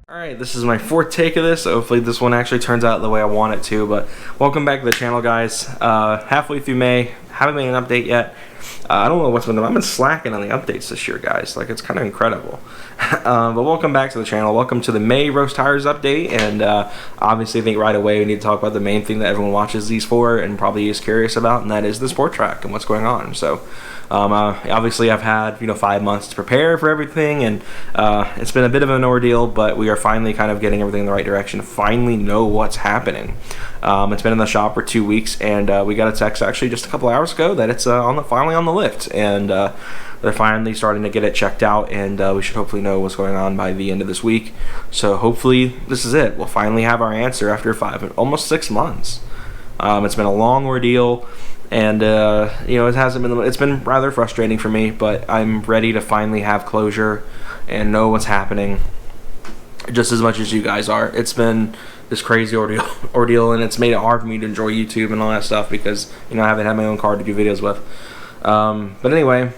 Alright, this is my fourth take of this, so hopefully this one actually turns out the way I want it to, but welcome back to the channel, guys. Halfway through May, haven't made an update yet. I don't know what's been on. I've been slacking on the updates this year, guys. Like, it's kind of incredible. But welcome back to the channel. Welcome to the May Roast Tires update, and obviously I think right away we need to talk about the main thing that everyone watches these for and probably is curious about, and that is the Sport Trac and what's going on. So obviously I've had 5 months to prepare for everything, and it's been a bit of an ordeal, but we are finally kind of getting everything in the right direction. Finally know what's happening. It's been in the shop for 2 weeks, and we got a text actually just a couple hours ago that it's finally on the lift, and they're finally starting to get it checked out, and we should hopefully know what's going on by the end of this week. So hopefully this is it. We'll finally have our answer after almost 6 months. It's been a long ordeal, and it hasn't been. It's been rather frustrating for me, but I'm ready to finally have closure and know what's happening, just as much as you guys are. It's been this crazy ordeal, and it's made it hard for me to enjoy YouTube and all that stuff because I haven't had my own car to do videos with. But anyway,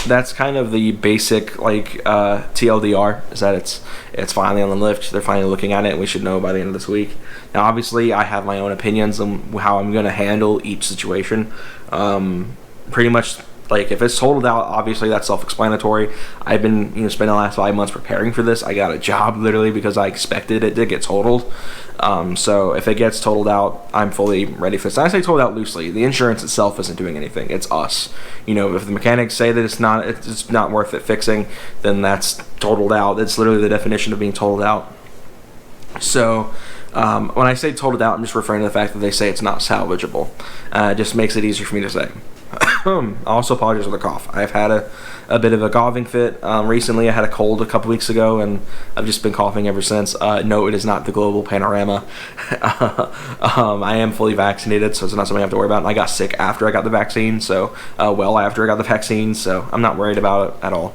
that's kind of the basic TLDR, is that it's finally on the lift. They're finally looking at it, and we should know by the end of this week. Now obviously I have my own opinions on how I'm going to handle each situation. Pretty much, like, if it's totaled out, obviously that's self-explanatory. I've been spending the last 5 months preparing for this. I got a job literally because I expected it to get totaled. So if it gets totaled out, I'm fully ready for this. I say totaled out loosely. The insurance itself isn't doing anything. It's us. If the mechanics say that it's not worth it fixing, then that's totaled out. It's literally the definition of being totaled out. So when I say totaled out, I'm just referring to the fact that they say it's not salvageable. It just makes it easier for me to say. I also apologize for the cough. I've had a bit of a coughing fit recently. I had a cold a couple weeks ago, and I've just been coughing ever since. No, it is not the global panorama. I am fully vaccinated, so it's not something I have to worry about. And I got sick after I got the vaccine, so after I got the vaccine, so I'm not worried about it at all.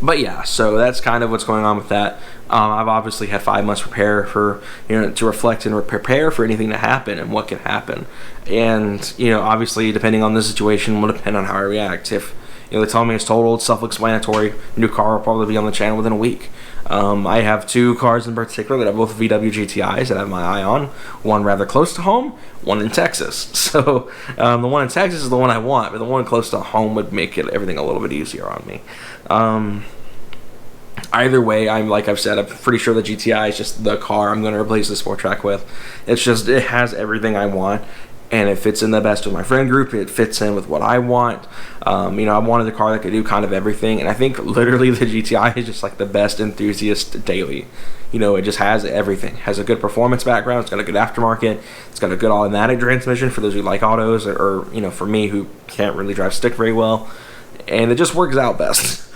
But yeah, so that's kind of what's going on with that. I've obviously had 5 months to prepare for, to reflect and prepare for anything to happen and what can happen. And, obviously depending on the situation will depend on how I react. If, they tell me it's total, it's self-explanatory, new car will probably be on the channel within a week. I have 2 cars in particular that are both VW GTIs that I have my eye on. One rather close to home, one in Texas. So the one in Texas is the one I want, but the one close to home would make everything a little bit easier on me. Either way, like I've said, I'm pretty sure the GTI is just the car I'm going to replace the Sport Trac with. It has everything I want, and it fits in the best with my friend group. It fits in with what I want. I wanted a car that could do kind of everything, and I think literally the GTI is just like the best enthusiast daily. It just has everything. It has a good performance background. It's got a good aftermarket. It's got a good automatic transmission for those who like autos, or for me who can't really drive stick very well, and it just works out best.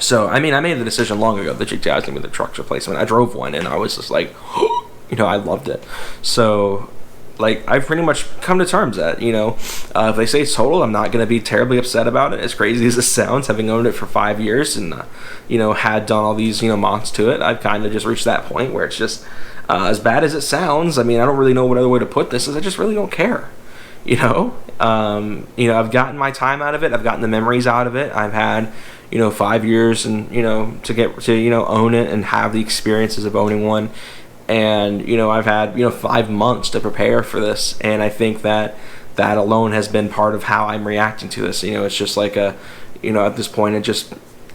So I made the decision long ago. The GTI is gonna be the truck's replacement. I drove one, and I was just like, I loved it. So, I've pretty much come to terms that, if they say it's total, I'm not gonna be terribly upset about it. As crazy as it sounds, having owned it for 5 years and had done all these mods to it, I've kind of just reached that point where it's just as bad as it sounds. I don't really know what other way to put this. Is I just really don't care. I've gotten my time out of it. I've gotten the memories out of it. I've had 5 years and to get to own it and have the experiences of owning one, and I've had 5 months to prepare for this, and I think that alone has been part of how I'm reacting to this. It's just like at this point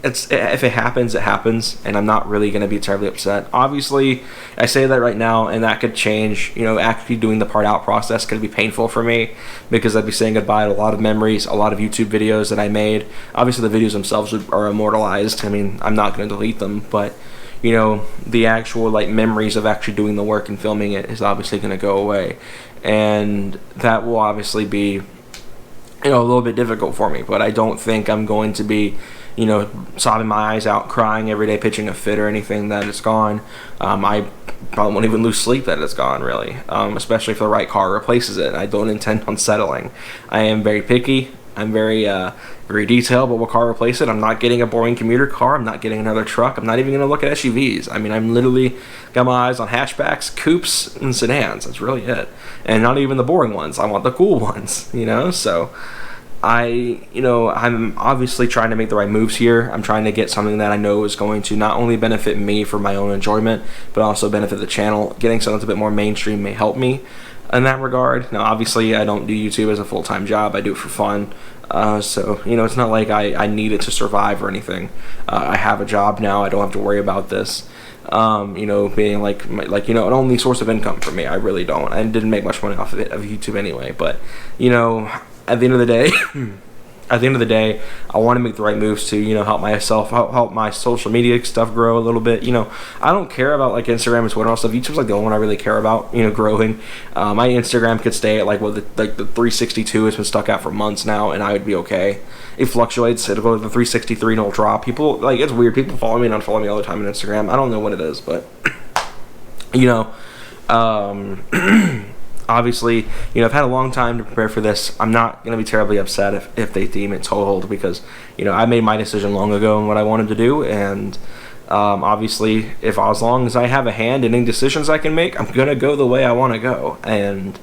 if it happens, it happens, and I'm not really going to be terribly upset. Obviously, I say that right now, and that could change. Actually doing the part out process could be painful for me because I'd be saying goodbye to a lot of memories, a lot of YouTube videos that I made. Obviously, the videos themselves are immortalized. I'm not going to delete them, but the actual memories of actually doing the work and filming it is obviously going to go away, and that will obviously be a little bit difficult for me. But I don't think I'm going to be sobbing my eyes out, crying every day, pitching a fit or anything that it's gone. I probably won't even lose sleep that it's gone, really, especially if the right car replaces it. I don't intend on settling. I am very picky. I'm very detailed about what car replace it. I'm not getting a boring commuter car. I'm not getting another truck. I'm not even going to look at SUVs. I'm literally got my eyes on hatchbacks, coupes, and sedans. That's really it. And not even the boring ones. I want the cool ones, so I'm obviously trying to make the right moves here. I'm trying to get something that I know is going to not only benefit me for my own enjoyment, but also benefit the channel. Getting something that's a bit more mainstream may help me in that regard. Now, obviously, I don't do YouTube as a full-time job. I do it for fun. So, it's not like I need it to survive or anything. I have a job now. I don't have to worry about this. Being an only source of income for me. I really don't. I didn't make much money off of YouTube anyway. But, at the end of the day, I want to make the right moves to, help myself, help my social media stuff grow a little bit. I don't care about like Instagram and Twitter and stuff. YouTube's like the only one I really care about, growing. My Instagram could stay at the 362 it's been stuck at for months now, and I would be okay. It fluctuates. It'll go to the 363 and it'll drop. People, it's weird. People follow me and unfollow me all the time on Instagram. I don't know what it is, but, obviously, I've had a long time to prepare for this. I'm not going to be terribly upset if they deem it totaled because, I made my decision long ago on what I wanted to do. And obviously, as long as I have a hand in any decisions I can make, I'm going to go the way I want to go. And,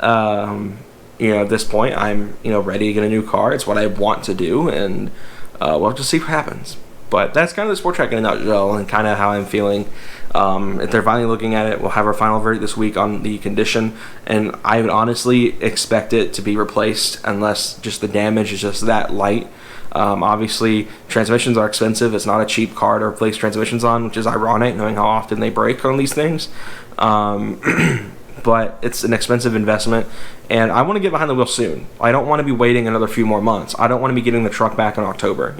at this point, I'm, ready to get a new car. It's what I want to do. And we'll have to see what happens. But that's kind of the Sport Trac in a nutshell and kind of how I'm feeling. If they're finally looking at it, we'll have our final verdict this week on the condition, and I would honestly expect it to be replaced unless just the damage is just that light. Obviously, transmissions are expensive. It's not a cheap car to replace transmissions on, which is ironic knowing how often they break on these things. But it's an expensive investment, and I want to get behind the wheel soon. I don't want to be waiting another few more months. I don't want to be getting the truck back in October.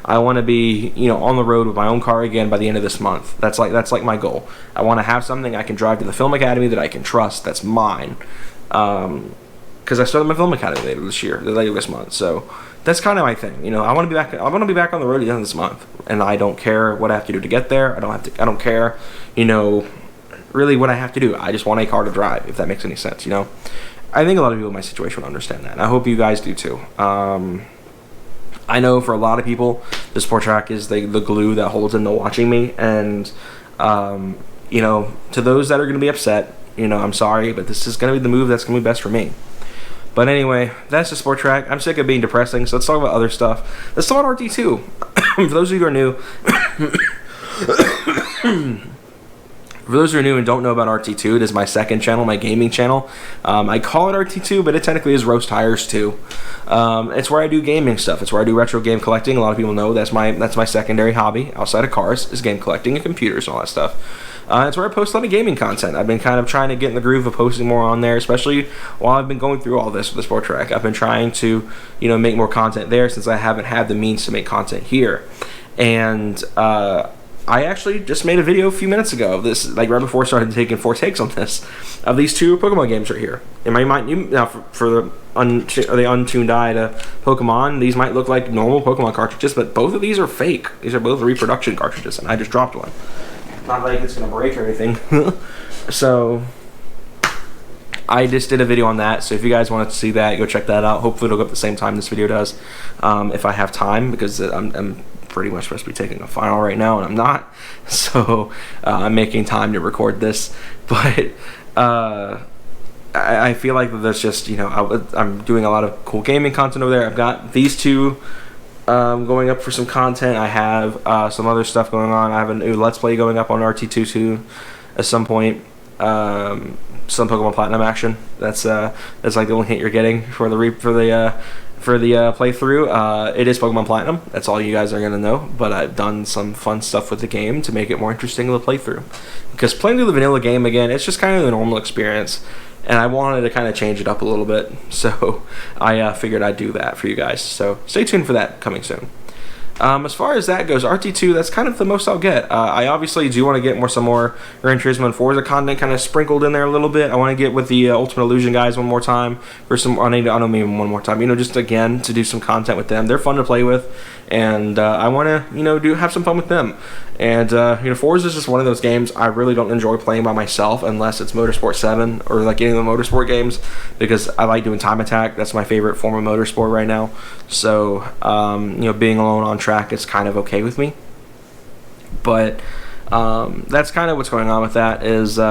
I want to be on the road with my own car again by the end of this month. That's like my goal. I want to have something I can drive to the film academy that I can trust. That's mine. Because I started my film academy later this month. So that's kind of my thing. I want to be back. I want to be back on the road at the end of this month, and I don't care what I have to do to get there. I don't care. Really what I have to do. I just want a car to drive, if that makes any sense, I think a lot of people in my situation will understand that, and I hope you guys do too. I know for a lot of people, the Sport Trac is the glue that holds them to watching me, and, to those that are going to be upset, I'm sorry, but this is going to be the move that's going to be best for me. But anyway, that's the Sport Trac. I'm sick of being depressing, so let's talk about other stuff. Let's talk about RT2. For those of you who are new... For those who are new and don't know about RT2, it is my second channel, my gaming channel. I call it RT2, but it technically is Roast Tires 2. It's where I do gaming stuff. It's where I do retro game collecting. A lot of people know that's my secondary hobby outside of cars is game collecting and computers and all that stuff. It's where I post a lot of gaming content. I've been kind of trying to get in the groove of posting more on there, especially while I've been going through all this with the Sport Trac. I've been trying to, make more content there since I haven't had the means to make content here. And I actually just made a video a few minutes ago of this, right before I started taking 4 takes on this, of these 2 Pokemon games right here. In my mind, now for the untuned eye to Pokemon, these might look like normal Pokemon cartridges, but both of these are fake. These are both reproduction cartridges, and I just dropped one. Not like it's going to break or anything. So, I just did a video on that, so if you guys want to see that, go check that out. Hopefully it'll go up at the same time this video does, if I have time, because I'm pretty much supposed to be taking a final right now, and I'm not. So I'm making time to record this, but I feel like there's just I'm doing a lot of cool gaming content over there. I've got these 2 going up for some content. I have some other stuff going on. I have a new Let's Play going up on RT2 too at some point. Some Pokemon Platinum action. That's like the only hint you're getting for the playthrough. It is Pokemon Platinum. That's all you guys are going to know. But I've done some fun stuff with the game to make it more interesting to play through. Because playing through the vanilla game, again, it's just kind of the normal experience. And I wanted to kind of change it up a little bit. So I figured I'd do that for you guys. So stay tuned for that coming soon. As far as that goes, RT2, that's kind of the most I'll get. I obviously do want to get some more Gran Turismo and Forza content kind of sprinkled in there a little bit. I want to get with the Ultimate Illusion guys one more time. For some, I don't mean one more time, just again to do some content with them. They're fun to play with, and I want to, have some fun with them. And, Forza is just one of those games I really don't enjoy playing by myself unless it's Motorsport 7 or like any of the Motorsport games, because I like doing time attack. That's my favorite form of motorsport right now. So, being alone on track is kind of okay with me. But That's kind of what's going on with that. Is you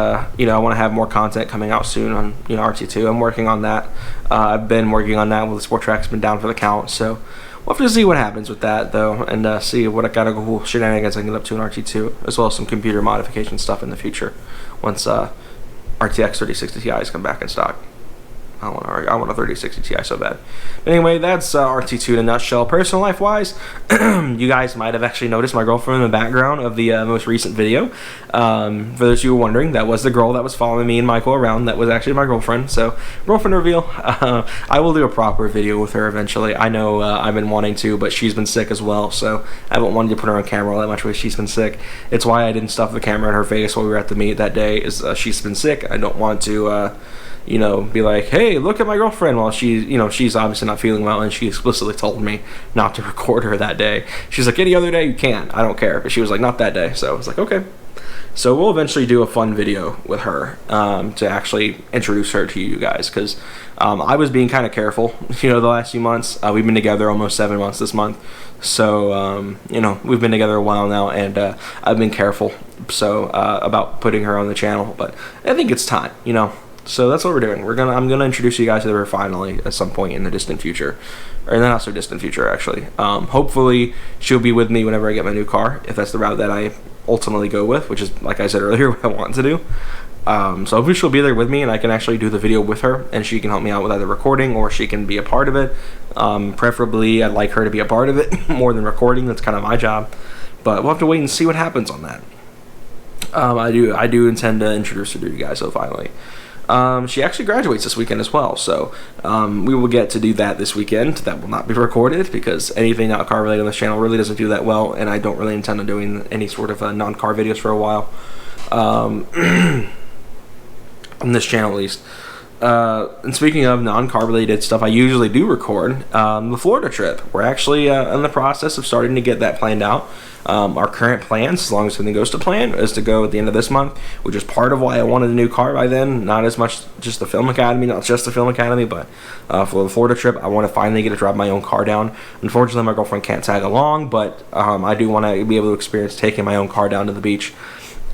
know, I want to have more content coming out soon on, you know, RT2. I'm working on that. I've been working on that while the Sport Trac's been down for the count. So we'll have to see what happens with that though, and see what kind of cool shenanigans I can get up to in RT2, as well as some computer modification stuff in the future once RTX 3060 Ti's come back in stock. I want a 3060 Ti so bad. But anyway, that's RT2 in a nutshell. Personal life wise, you guys might have actually noticed my girlfriend in the background of the most recent video. For those of you who were wondering, that was the girl that was following me and Michael around. That was actually my girlfriend. So, girlfriend reveal. I will do a proper video with her eventually. I know I've been wanting to, but she's been sick as well. So, I haven't wanted to put her on camera all that much because she's been sick. It's why I didn't stuff the camera in her face while we were at the meet that day. Is she's been sick. I don't want to you know, be like, hey, look at my girlfriend, while she's, you know, she's obviously not feeling well, and she explicitly told me not to record her that day. She's like, any other day you can, I don't care, but she was like, not that day. So I was like, okay. So we'll eventually do a fun video with her to actually introduce her to you guys, because I was being kind of careful, you know, the last few months. We've been together almost 7 months this month, so you know, we've been together a while now, and I've been careful about putting her on the channel, but I think it's time, you know. So that's what we're doing. I'm gonna introduce you guys to her finally at some point in the distant future, or in the not so distant future actually. Hopefully she'll be with me whenever I get my new car, if that's the route that I ultimately go with, which is, like I said earlier, what I want to do. So hopefully she'll be there with me, and I can actually do the video with her, and she can help me out with either recording or she can be a part of it. Preferably, I'd like her to be a part of it more than recording. That's kind of my job, but we'll have to wait and see what happens on that. I do intend to introduce her to you guys, so finally. She actually graduates this weekend as well, so we will get to do that this weekend. That will not be recorded because anything not car related on this channel really doesn't do that well, and I don't really intend on doing any sort of non-car videos for a while. On this channel at least. And speaking of non-car related stuff I usually do record, the Florida trip. We're actually in the process of starting to get that planned out. Our current plans, as long as everything goes to plan, is to go at the end of this month, which is part of why I wanted a new car by then. Not as much just the Film Academy, not just the Film Academy, but for the Florida trip, I want to finally get to drive my own car down. Unfortunately, my girlfriend can't tag along, but I do want to be able to experience taking my own car down to the beach.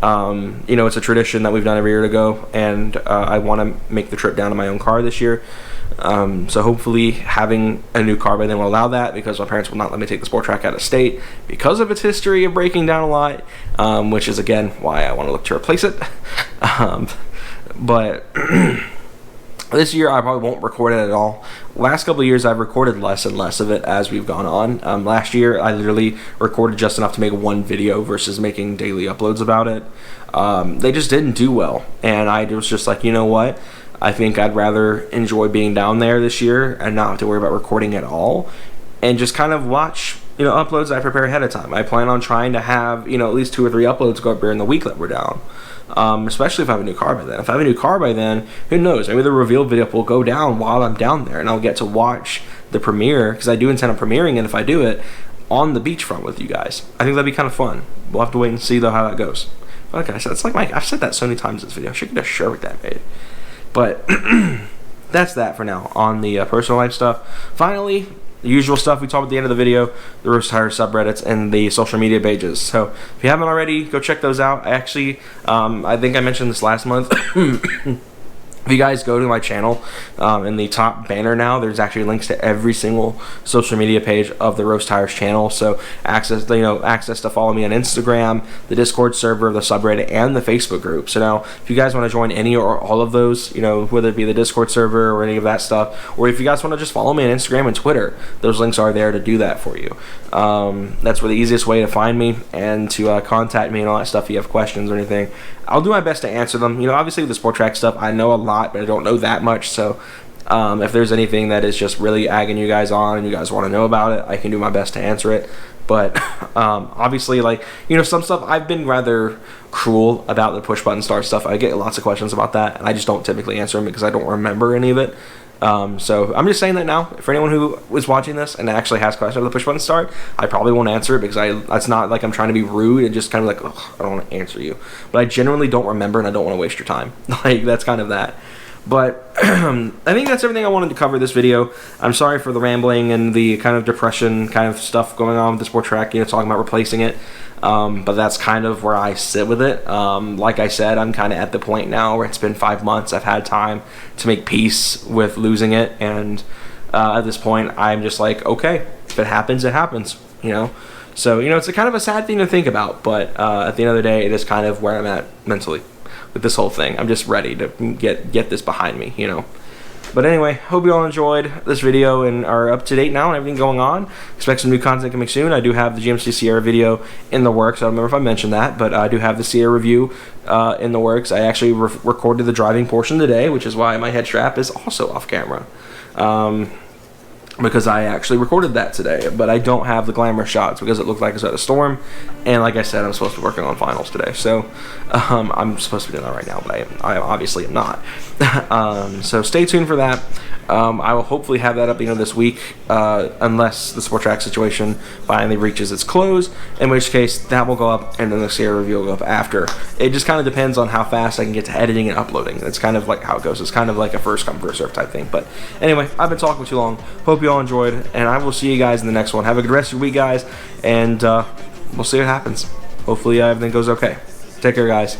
You know, it's a tradition that we've done every year to go, and I want to make the trip down to my own car this year. So hopefully having a new car by then will allow that, because my parents will not let me take the Sport Trac out of state because of its history of breaking down a lot, which is again why I want to look to replace it. But this year I probably won't record it at all. Last couple of years I've recorded less and less of it as we've gone on. Last year I literally recorded just enough to make one video versus making daily uploads about it. They just didn't do well, and I was just like, you know what, I think I'd rather enjoy being down there this year and not have to worry about recording at all, and just kind of watch, you know, uploads I prepare ahead of time. I plan on trying to have, you know, at least 2 or 3 uploads go up during the week that we're down. Especially if I have a new car by then. If I have a new car by then, who knows? Maybe the reveal video will go down while I'm down there, and I'll get to watch the premiere, because I do intend on premiering it if I do it on the beachfront with you guys. I think that'd be kind of fun. We'll have to wait and see though how that goes. Like I said, it's like I've said that so many times in this video. I should get a shirt with that made. But that's that for now on the personal life stuff. Finally, the usual stuff we talked about at the end of the video, the Roast Tire subreddits and the social media pages. So if you haven't already, go check those out. I actually, I think I mentioned this last month. If you guys go to my channel, in the top banner now, there's actually links to every single social media page of the Roast Tires channel. So access to follow me on Instagram, the Discord server, the subreddit, and the Facebook group. So now, if you guys want to join any or all of those, you know, whether it be the Discord server or any of that stuff, or if you guys want to just follow me on Instagram and Twitter, those links are there to do that for you. That's where the easiest way to find me and to contact me and all that stuff. If you have questions or anything, I'll do my best to answer them. You know, obviously with the Sport Trac stuff, I know a lot, but I don't know that much. So if there's anything that is just really agging you guys on and you guys want to know about it, I can do my best to answer it. But obviously, like, you know, some stuff I've been rather cruel about the push button start stuff. I get lots of questions about that, and I just don't typically answer them because I don't remember any of it. So I'm just saying that now. For anyone who is watching this and actually has questions about the push button start, I probably won't answer it because it's not like I'm trying to be rude and just kind of like, I don't want to answer you. But I genuinely don't remember, and I don't want to waste your time. Like, that's kind of that. But I think that's everything I wanted to cover this video. I'm sorry for the rambling and the kind of depression kind of stuff going on with the Sport Trac, you know, talking about replacing it. But that's kind of where I sit with it. Like I said, I'm kind of at the point now where it's been 5 months. I've had time to make peace with losing it, and at this point, I'm just like, okay, if it happens, it happens, you know? So, you know, it's a kind of a sad thing to think about, but at the end of the day, it is kind of where I'm at mentally with this whole thing. I'm just ready to get this behind me, you know? But anyway, hope you all enjoyed this video and are up to date now and everything going on. Expect some new content coming soon. I do have the GMC Sierra video in the works. I don't remember if I mentioned that, but I do have the Sierra review in the works. I actually recorded the driving portion today, which is why my head strap is also off camera. Because I actually recorded that today, but I don't have the glamour shots because it looked like it was at a storm, and like I said, I'm supposed to be working on finals today, so I'm supposed to be doing that right now, but I obviously am not. So stay tuned for that. I will hopefully have that up, you know, this week, unless the Sport Trac situation finally reaches its close, in which case that will go up, and then the Sierra review will go up after. It just kind of depends on how fast I can get to editing and uploading. It's kind of like how it goes. It's kind of like a first come first serve type thing. But anyway, I've been talking too long. Hope you all enjoyed, and I will see you guys in the next one. Have a good rest of your week, guys, and we'll see what happens. Hopefully everything goes okay. Take care, guys.